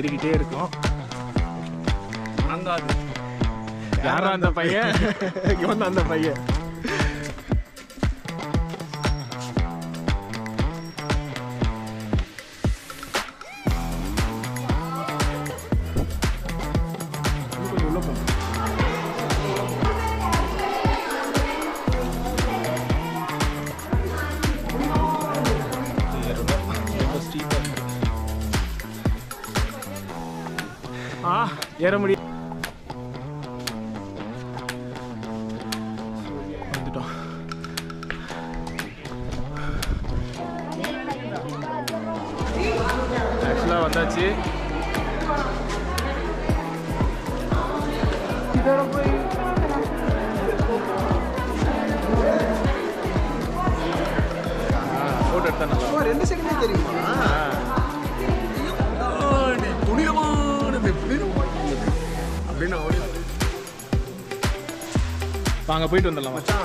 ஏறிக்கிட்டே இருக்கோம். யாரா அந்த பையன்? இவன் அந்த பையன். ஏற முடியும். வந்துட்டோம். ஆக்சுவலாக வந்தாச்சு. ஃபோட்டோ எடுத்தா 2 செகண்ட் தெரியுமா? வாங்க போயிட்டு வந்துடலாம் மச்சான்.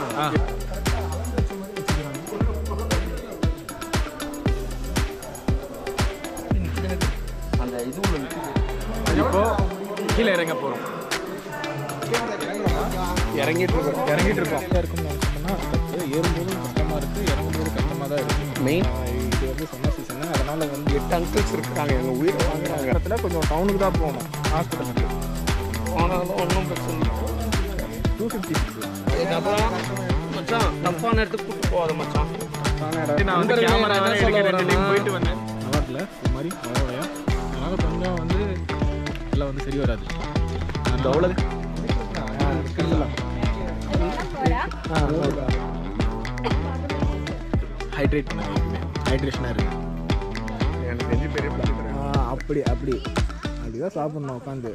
அந்த இது இப்போ கீழே இறங்க போகிறோம். இறங்கிட்டு இருக்கோம். ஏறும்போதும் கஷ்டமாக இருக்குது, இறங்கும்போது கஷ்டமாக தான் இருக்குது. மெயின் இது வந்து சம்மர் சீசனு, அதனால் வந்து 8 அங்கிள்ஸ் இருக்கிறாங்க. எங்கள் உயிரை வாங்குறாங்க. இடத்துல கொஞ்சம் டவுனுக்கு தான் போகணும், ஹாஸ்பிட்டலுக்கு. போனாலும் ஒன்றும் பிரச்சனை இல்லை. 250 அப்புறம் மச்சான் தப்பான இடத்துக்கு கூப்பிட்டு போகாத மச்சான். நான் வந்து கேமரா போயிட்டு வந்தேன். நல்லா இருக்குல்ல இது மாதிரி அவ்வளோயா? அதனால் கொஞ்சம் வந்து எல்லாம் வந்து சரி வராது. அந்த அவ்வளோ ஹைட்ரேட் பண்ண ஹைட்ரேஷனாக இருக்குது. எனக்கு தெரிஞ்சு பெரிய அப்படிதான் சாப்பிட்ணும் உட்காந்து.